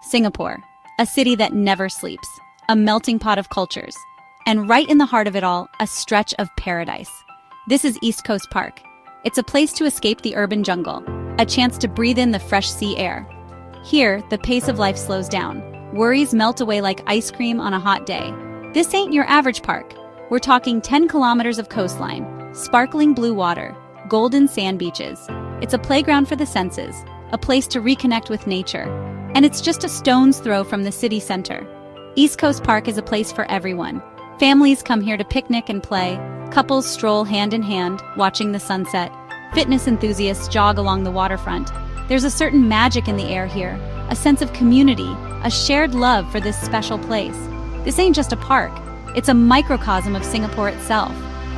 Singapore, a city that never sleeps, a melting pot of cultures, and right in the heart of it all, a stretch of paradise. This is East Coast Park. It's a place to escape the urban jungle, a chance to breathe in the fresh sea air. Here, the pace of life slows down. Worries melt away like ice cream on a hot day. This ain't your average park. We're talking 10 kilometers of coastline, sparkling blue water, golden sand beaches. It's a playground for the senses, a place to reconnect with nature. And it's just a stone's throw from the city center. East Coast Park is a place for everyone. Families come here to picnic and play. Couples stroll hand in hand, watching the sunset. Fitness enthusiasts jog along the waterfront. There's a certain magic in the air here, a sense of community, a shared love for this special place. This ain't just a park. It's a microcosm of Singapore itself.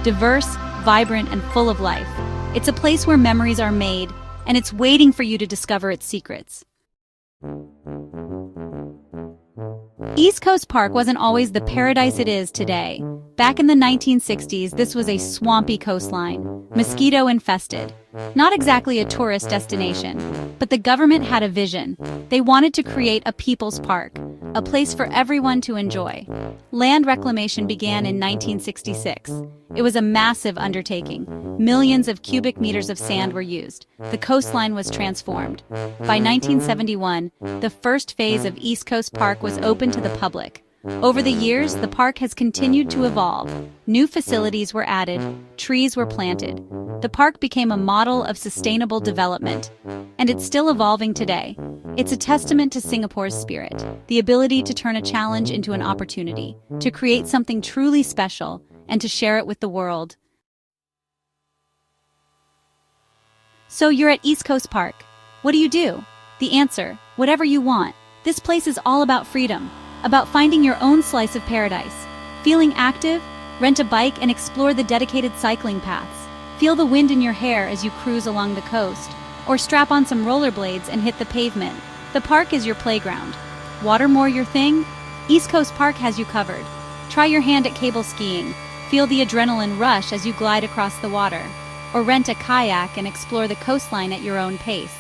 Diverse, vibrant, and full of life. It's a place where memories are made, and it's waiting for you to discover its secrets. East Coast Park wasn't always the paradise it is today. Back in the 1960s, this was a swampy coastline, mosquito-infested. Not exactly a tourist destination, but the government had a vision. They wanted to create a people's park, a place for everyone to enjoy. Land reclamation began in 1966. It was a massive undertaking. Millions of cubic meters of sand were used. The coastline was transformed. By 1971, the first phase of East Coast Park was open to the public. Over the years, the park has continued to evolve. New facilities were added, trees were planted. The park became a model of sustainable development, and it's still evolving today. It's a testament to Singapore's spirit, the ability to turn a challenge into an opportunity, to create something truly special, and to share it with the world. So you're at East Coast Park. What do you do? The answer, whatever you want. This place is all about freedom, about finding your own slice of paradise. Feeling active? Rent a bike and explore the dedicated cycling paths. Feel the wind in your hair as you cruise along the coast. Or strap on some rollerblades and hit the pavement. The park is your playground. Water more your thing? East Coast Park has you covered. Try your hand at cable skiing. Feel the adrenaline rush as you glide across the water. Or rent a kayak and explore the coastline at your own pace.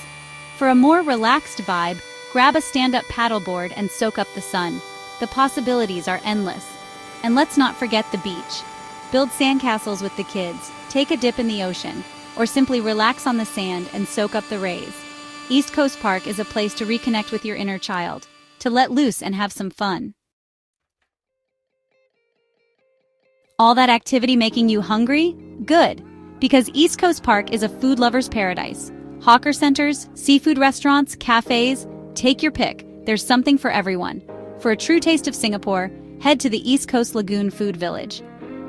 For a more relaxed vibe, grab a stand-up paddleboard and soak up the sun. The possibilities are endless. And let's not forget the beach. Build sandcastles with the kids, take a dip in the ocean, or simply relax on the sand and soak up the rays. East Coast Park is a place to reconnect with your inner child, to let loose and have some fun. All that activity making you hungry? Good, because East Coast Park is a food lover's paradise. Hawker centers, seafood restaurants, cafes, take your pick. There's something for everyone. For a true taste of Singapore, head to the East Coast Lagoon Food Village.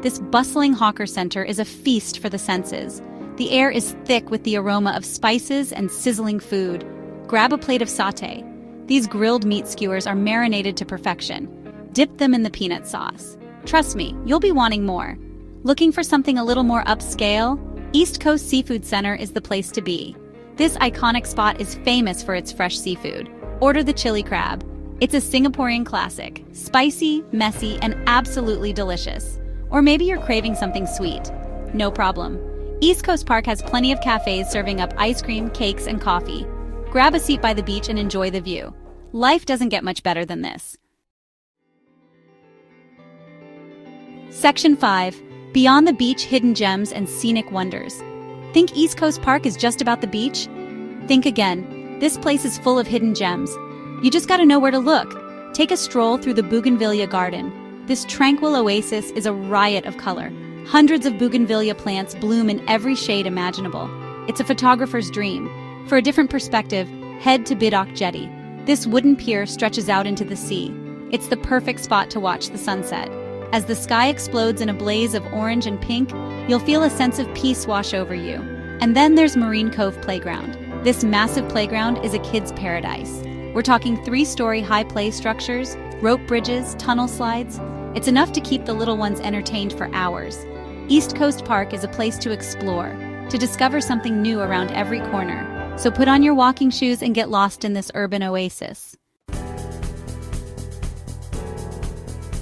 This bustling hawker center is a feast for the senses. The air is thick with the aroma of spices and sizzling food. Grab a plate of satay. These grilled meat skewers are marinated to perfection. Dip them in the peanut sauce. Trust me, you'll be wanting more. Looking for something a little more upscale? East Coast Seafood Center is the place to be. This iconic spot is famous for its fresh seafood. Order the chili crab. It's a Singaporean classic, spicy, messy, and absolutely delicious. Or maybe you're craving something sweet. No problem. East Coast Park has plenty of cafes serving up ice cream, cakes, and coffee. Grab a seat by the beach and enjoy the view. Life doesn't get much better than this. Section 5. Beyond the beach, hidden gems and scenic wonders. Think East Coast Park is just about the beach? Think again. This place is full of hidden gems. You just gotta know where to look. Take a stroll through the Bougainvillea garden. This tranquil oasis is a riot of color. Hundreds of bougainvillea plants bloom in every shade imaginable. It's a photographer's dream. For a different perspective, head to Bidok Jetty. This wooden pier stretches out into the sea. It's the perfect spot to watch the sunset. As the sky explodes in a blaze of orange and pink, you'll feel a sense of peace wash over you. And then there's Marine Cove Playground. This massive playground is a kid's paradise. We're talking 3-story high play structures, rope bridges, tunnel slides. It's enough to keep the little ones entertained for hours. East Coast Park is a place to explore, to discover something new around every corner. So put on your walking shoes and get lost in this urban oasis.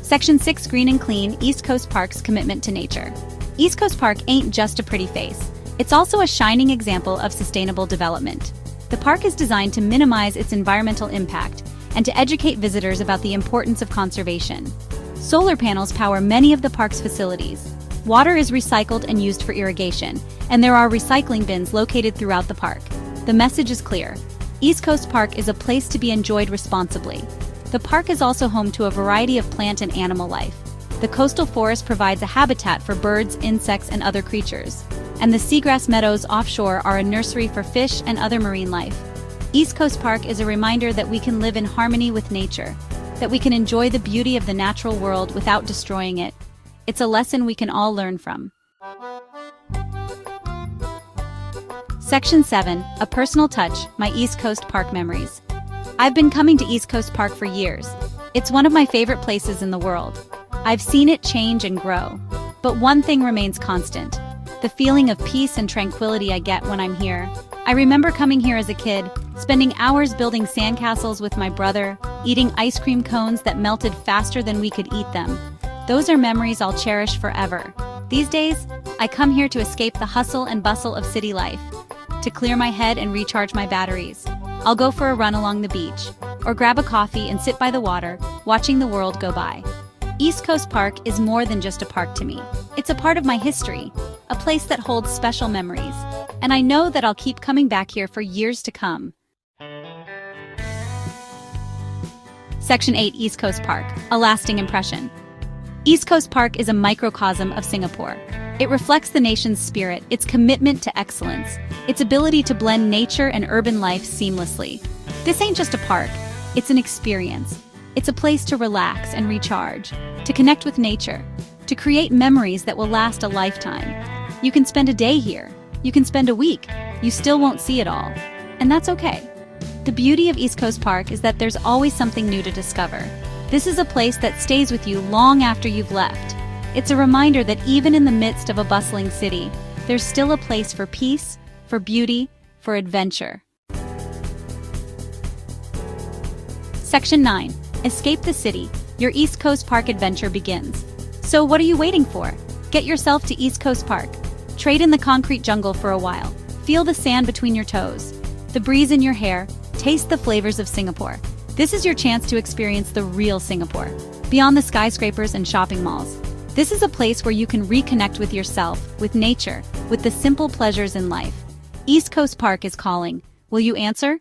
Section 6. Green and Clean, East Coast Park's commitment to nature. East Coast Park ain't just a pretty face. It's also a shining example of sustainable development. The park is designed to minimize its environmental impact. and to educate visitors about the importance of conservation. Solar panels power many of the park's facilities. Water is recycled and used for irrigation, and there are recycling bins located throughout the park. The message is clear. East Coast Park is a place to be enjoyed responsibly. The park is also home to a variety of plant and animal life. The coastal forest provides a habitat for birds, insects, and other creatures. And the seagrass meadows offshore are a nursery for fish and other marine life. East Coast Park is a reminder that we can live in harmony with nature, that we can enjoy the beauty of the natural world without destroying it. It's a lesson we can all learn from. Section 7, A Personal Touch, My East Coast Park Memories. I've been coming to East Coast Park for years. It's one of my favorite places in the world. I've seen it change and grow. But one thing remains constant: the feeling of peace and tranquility I get when I'm here. I remember coming here as a kid, spending hours building sandcastles with my brother, eating ice cream cones that melted faster than we could eat them. Those are memories I'll cherish forever. These days, I come here to escape the hustle and bustle of city life, to clear my head and recharge my batteries. I'll go for a run along the beach, or grab a coffee and sit by the water, watching the world go by. East Coast Park is more than just a park to me. It's a part of my history, a place that holds special memories, and I know that I'll keep coming back here for years to come. Section 8, East Coast Park, A Lasting Impression. East Coast Park is a microcosm of Singapore. It reflects the nation's spirit, its commitment to excellence, its ability to blend nature and urban life seamlessly. This ain't just a park, it's an experience. It's a place to relax and recharge, to connect with nature, to create memories that will last a lifetime. You can spend a day here, you can spend a week, you still won't see it all. And that's okay. The beauty of East Coast Park is that there's always something new to discover. This is a place that stays with you long after you've left. It's a reminder that even in the midst of a bustling city, there's still a place for peace, for beauty, for adventure. Section 9. Escape the city. Your East Coast Park adventure begins. So what are you waiting for? Get yourself to East Coast Park. Trade in the concrete jungle for a while. Feel the sand between your toes, the breeze in your hair, taste the flavors of Singapore. This is your chance to experience the real Singapore, beyond the skyscrapers and shopping malls. This is a place where you can reconnect with yourself, with nature, with the simple pleasures in life. East Coast Park is calling. Will you answer?